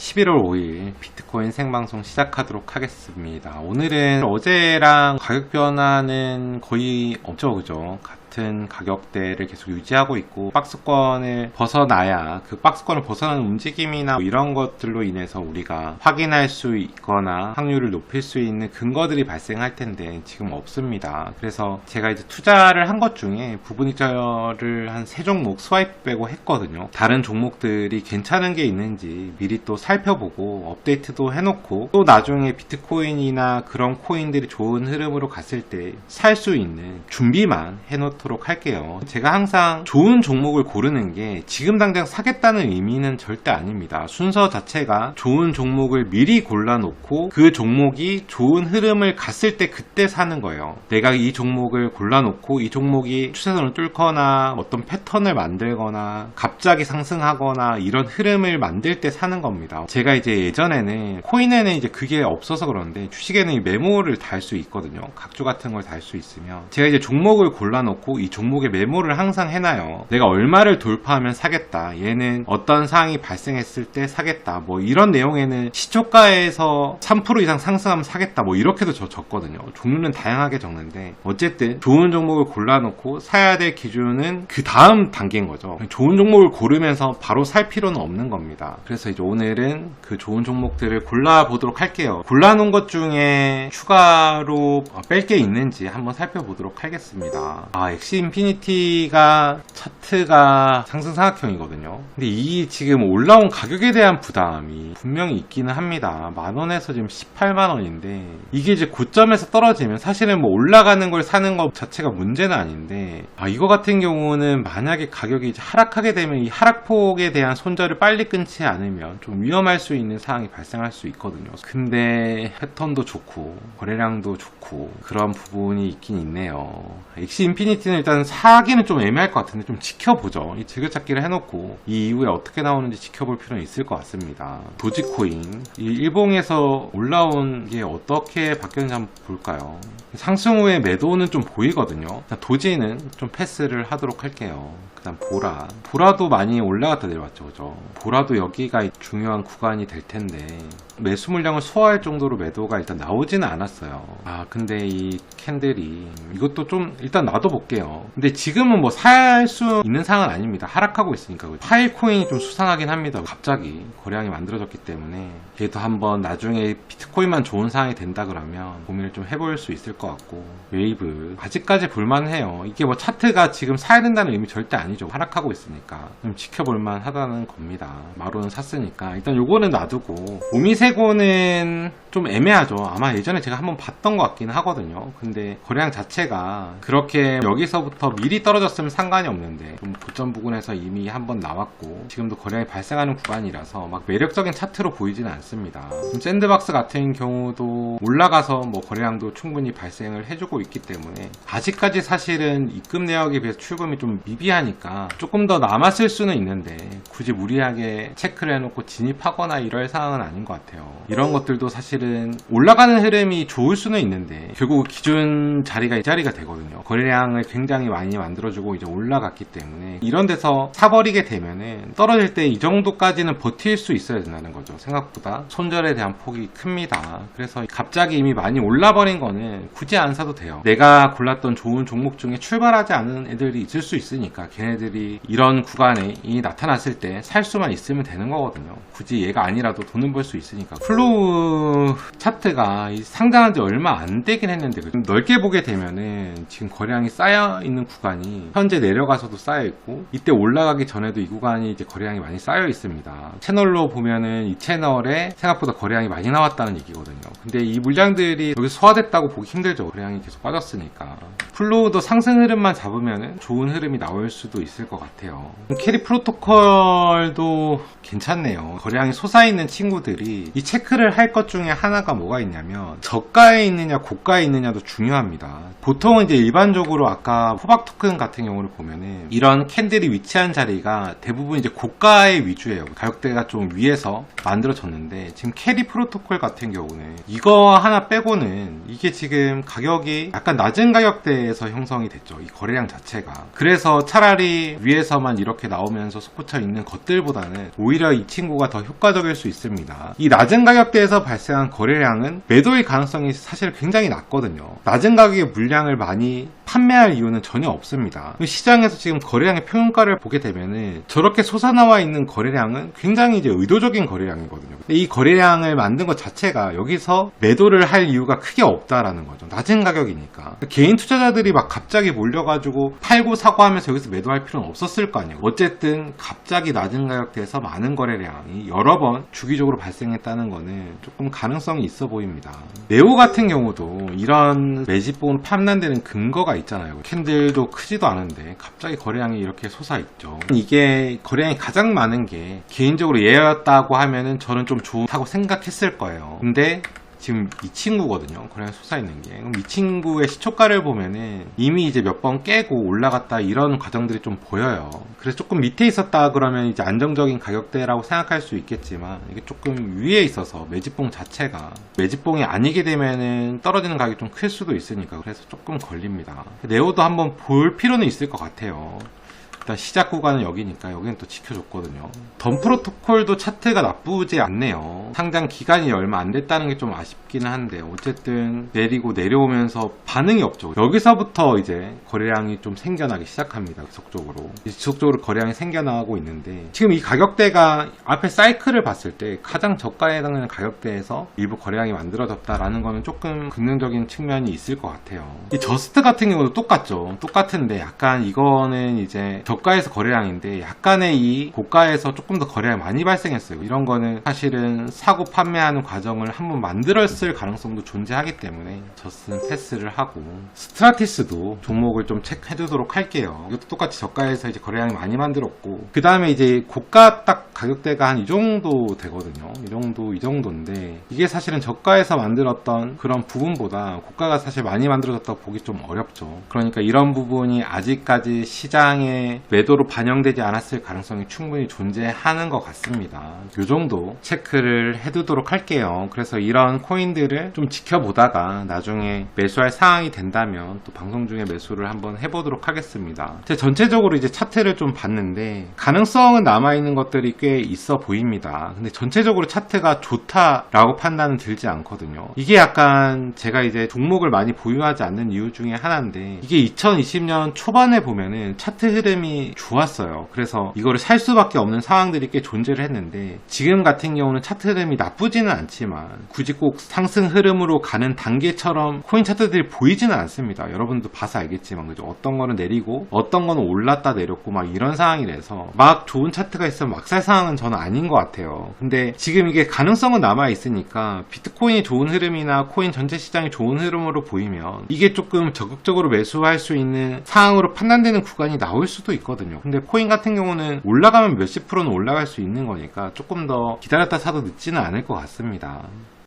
11월 5일 비트코인 생방송 시작하도록 하겠습니다. 오늘은 어제랑 가격 변화는 거의 없죠, 그죠? 같은 가격대를 계속 유지하고 있고, 박스권을 벗어나야 그 박스권을 벗어나는 움직임이나 이런 것들로 인해서 우리가 확인할 수 있거나 확률을 높일 수 있는 근거들이 발생할 텐데 지금 없습니다. 그래서 제가 이제 투자를 한 것 중에 부분익자를 한 3종목 스와이프 빼고 했거든요. 다른 종목들이 괜찮은 게 있는지 미리 또 살펴보고 업데이트도 해놓고, 또 나중에 비트코인이나 그런 코인들이 좋은 흐름으로 갔을 때 살 수 있는 준비만 해놓도록 할게요. 제가 항상 좋은 종목을 고르는 게 지금 당장 사겠다는 의미는 절대 아닙니다. 순서 자체가 좋은 종목을 미리 골라놓고 그 종목이 좋은 흐름을 갔을 때 그때 사는 거예요. 내가 이 종목을 골라놓고 이 종목이 추세선을 뚫거나 어떤 패턴을 만들거나 갑자기 상승하거나 이런 흐름을 만들 때 사는 겁니다. 제가 이제 예전에는 코인에는 이제 그게 없어서 그런데 주식에는 이 메모를 달 수 있거든요. 각주 같은 걸 달 수 있으면 제가 이제 종목을 골라놓고 이 종목의 메모를 항상 해놔요. 내가 얼마를 돌파하면 사겠다, 얘는 어떤 상황이 발생했을 때 사겠다, 뭐 이런 내용에는 시초가에서 3% 이상 상승하면 사겠다, 뭐 이렇게도 저 적거든요. 종류는 다양하게 적는데 어쨌든 좋은 종목을 골라놓고 사야 될 기준은 그 다음 단계인 거죠. 좋은 종목을 고르면서 바로 살 필요는 없는 겁니다. 그래서 이제 오늘은 그 좋은 종목들을 골라보도록 할게요. 골라놓은 것 중에 추가로 뺄 게 있는지 한번 살펴보도록 하겠습니다. 엑시 인피니티가 차트가 상승 사각형이거든요. 근데 이 지금 올라온 가격에 대한 부담이 분명히 있기는 합니다. 만원에서 지금 18만원인데 이게 이제 고점에서 떨어지면 사실은 뭐 올라가는 걸 사는 것 자체가 문제는 아닌데, 이거 같은 경우는 만약에 가격이 이제 하락하게 되면 이 하락폭에 대한 손절을 빨리 끊지 않으면 좀 위험할 수 있는 상황이 발생할 수 있거든요. 근데 패턴도 좋고 거래량도 좋고 그런 부분이 있긴 있네요. 엑시 인피니티는 일단 사기는 좀 애매할 것 같은데 좀 지켜보죠. 이 즐겨찾기를 해놓고 이 이후에 어떻게 나오는지 지켜볼 필요는 있을 것 같습니다. 도지코인, 이 일봉에서 올라온 게 어떻게 바뀌었는지 한번 볼까요? 상승 후에 매도는 좀 보이거든요. 도지는 좀 패스를 하도록 할게요. 그 다음 보라도 많이 올라갔다 내려왔죠, 그죠? 보라도 여기가 중요한 구간이 될 텐데 매수 물량을 소화할 정도로 매도가 일단 나오지는 않았어요. 근데 이 캔들이 이것도 좀 일단 놔둬볼게요. 근데 지금은 뭐 살 수 있는 상황은 아닙니다. 하락하고 있으니까. 파일 코인이 좀 수상하긴 합니다. 갑자기 거래량이 만들어졌기 때문에 얘도 한번 나중에 비트코인만 좋은 상황이 된다 그러면 고민을 좀 해볼 수 있을 것 같고, 웨이브 아직까지 볼만해요. 이게 뭐 차트가 지금 사야 된다는 의미 절대 아니죠. 하락하고 있으니까 좀 지켜볼만 하다는 겁니다. 마로는 샀으니까 일단 요거는 놔두고, 오미세고는 좀 애매하죠. 아마 예전에 제가 한번 봤던 것 같긴 하거든요. 근데 거래량 자체가 그렇게 여기서부터 미리 떨어졌으면 상관이 없는데 좀 고점 부근에서 이미 한번 나왔고 지금도 거래량이 발생하는 구간이라서 막 매력적인 차트로 보이지는 않습니다. 샌드박스 같은 경우도 올라가서 뭐 거래량도 충분히 발생을 해주고 있기 때문에 아직까지 사실은 입금 내역에 비해서 출금이 좀 미비하니까 조금 더 남았을 수는 있는데 굳이 무리하게 체크를 해놓고 진입하거나 이럴 상황은 아닌 것 같아요. 이런 것들도 사실은 올라가는 흐름이 좋을 수는 있는데 결국 기준 자리가 이 자리가 되거든요. 거래량을 굉장히 많이 만들어주고 이제 올라갔기 때문에 이런 데서 사버리게 되면은 떨어질 때 이 정도까지는 버틸 수 있어야 된다는 거죠. 생각보다 손절에 대한 폭이 큽니다. 그래서 갑자기 이미 많이 올라버린 거는 굳이 안 사도 돼요. 내가 골랐던 좋은 종목 중에 출발하지 않은 애들이 있을 수 있으니까 걔네들이 이런 구간에 나타났을 때 살 수만 있으면 되는 거거든요. 굳이 얘가 아니라도 돈은 벌 수 있으니까. 플로우 차트가 상장한 지 얼마 안 되긴 했는데 넓게 보게 되면은 지금 거래량이 쌓여 있는 구간이 현재 내려가서도 쌓여 있고 이때 올라가기 전에도 이 구간이 이제 거래량이 많이 쌓여 있습니다. 채널로 보면은 이 채널에 생각보다 거래량이 많이 나왔다는 얘기거든요. 근데 이 물량들이 여기 소화됐다고 보기 힘들죠. 거래량이 계속 빠졌으니까. 플로우도 상승 흐름만 잡으면은 좋은 흐름이 나올 수도 있을 것 같아요. 캐리 프로토콜도 괜찮네요. 거래량이 솟아있는 친구들이 이 체크를 할 것 중에 하나가 뭐가 있냐면 저가에 있느냐 고가에 있느냐도 중요합니다. 보통은 이제 일반적으로 아까 호박 토큰 같은 경우를 보면은 이런 캔들이 위치한 자리가 대부분 이제 고가의 위주예요. 가격대가 좀 위에서 만들어졌는데 지금 캐리 프로토콜 같은 경우는 이거 하나 빼고는 이게 지금 가격이 약간 낮은 가격대에서 형성이 됐죠. 이 거래량 자체가. 그래서 차라리 위에서만 이렇게 나오면서 솟구쳐 있는 것들보다는 오히려 이 친구가 더 효과적일 수 있습니다. 이 낮은 가격대에서 발생한 거래량은 매도의 가능성이 사실 굉장히 낮거든요. 낮은 가격의 물량을 많이 판매할 이유는 전혀 없습니다. 시장에서 지금 거래량의 평가를 보게 되면은 저렇게 솟아나와 있는 거래량은 굉장히 이제 의도적인 거래량이거든요. 근데 이 거래량을 만든 것 자체가 여기서 매도를 할 이유가 크게 없다라는 거죠. 낮은 가격이니까. 개인 투자자들이 막 갑자기 몰려가지고 팔고 사고 하면서 여기서 매도할 필요는 없었을 거 아니에요. 어쨌든 갑자기 낮은 가격대에서 많은 거래량이 여러 번 주기적으로 발생했다는 거는 조금 가능성이 있어 보입니다. 네오 같은 경우도 이런 매집봉으로 판단되는 근거가 있잖아요. 캔들도 크지도 않은데 갑자기 거래량이 이렇게 솟아있죠. 이게 거래량이 가장 많은 게 개인적으로 얘였다고 하면은 저는 좀 좋다고 생각했을 거예요. 근데 지금 이 친구거든요. 거래량이 솟아있는 게. 그럼 이 친구의 시초가를 보면은 이미 이제 몇 번 깨고 올라갔다 이런 과정들이 좀 보여요. 그래서 조금 밑에 있었다 그러면 이제 안정적인 가격대라고 생각할 수 있겠지만 이게 조금 위에 있어서 매집봉 자체가 매집봉이 아니게 되면은 떨어지는 가격이 좀 클 수도 있으니까 그래서 조금 걸립니다. 네오도 한번 볼 필요는 있을 것 같아요. 일단 시작 구간은 여기니까 여기는 또 지켜줬거든요. 덤 프로토콜도 차트가 나쁘지 않네요. 상장 기간이 얼마 안 됐다는 게 좀 아쉽기는 한데 어쨌든 내리고 내려오면서 반응이 없죠. 여기서부터 이제 거래량이 좀 생겨나기 시작합니다. 지속적으로 거래량이 생겨나고 있는데 지금 이 가격대가 앞에 사이클을 봤을 때 가장 저가에 해당되는 가격대에서 일부 거래량이 만들어졌다라는 거는 조금 긍정적인 측면이 있을 것 같아요. 이 저스트 같은 경우도 똑같죠. 똑같은데 약간 이거는 이제 저가에서 거래량인데 약간의 이 고가에서 조금 더 거래량이 많이 발생했어요. 이런 거는 사실은 사고 판매하는 과정을 한번 만들었을 가능성도 존재하기 때문에 저스는 패스를 하고 스트라티스도 종목을 좀 체크해 두도록 할게요. 이것도 똑같이 저가에서 이제 거래량이 많이 만들었고 그 다음에 이제 고가 딱 가격대가 한 이 정도 되거든요. 이 정도인데 이게 사실은 저가에서 만들었던 그런 부분보다 고가가 사실 많이 만들어졌다고 보기 좀 어렵죠. 그러니까 이런 부분이 아직까지 시장에 매도로 반영되지 않았을 가능성이 충분히 존재하는 것 같습니다. 이 정도 체크를 해두도록 할게요. 그래서 이런 코인들을 좀 지켜보다가 나중에 매수할 상황이 된다면 또 방송 중에 매수를 한번 해보도록 하겠습니다. 전체적으로 이제 차트를 좀 봤는데 가능성은 남아있는 것들이 꽤 있어 보입니다. 근데 전체적으로 차트가 좋다라고 판단은 들지 않거든요. 이게 약간 제가 이제 종목을 많이 보유하지 않는 이유 중에 하나인데 이게 2020년 초반에 보면은 차트 흐름이 좋았어요. 그래서 이거를 살 수밖에 없는 상황들이 꽤 존재를 했는데 지금 같은 경우는 차트 흐름이 나쁘지는 않지만 굳이 꼭 상승 흐름으로 가는 단계처럼 코인 차트들이 보이지는 않습니다. 여러분도 봐서 알겠지만 그죠? 어떤 거는 내리고 어떤 거는 올랐다 내렸고 막 이런 상황이라서 막 좋은 차트가 있으면 막 살 상황은 저는 아닌 것 같아요. 근데 지금 이게 가능성은 남아 있으니까 비트코인이 좋은 흐름이나 코인 전체 시장이 좋은 흐름으로 보이면 이게 조금 적극적으로 매수할 수 있는 상황으로 판단되는 구간이 나올 수도 있거든요. 근데 코인 같은 경우는 올라가면 몇십 프로는 올라갈 수 있는 거니까 조금 더 기다렸다 사도 늦지는 않을 것 같습니다.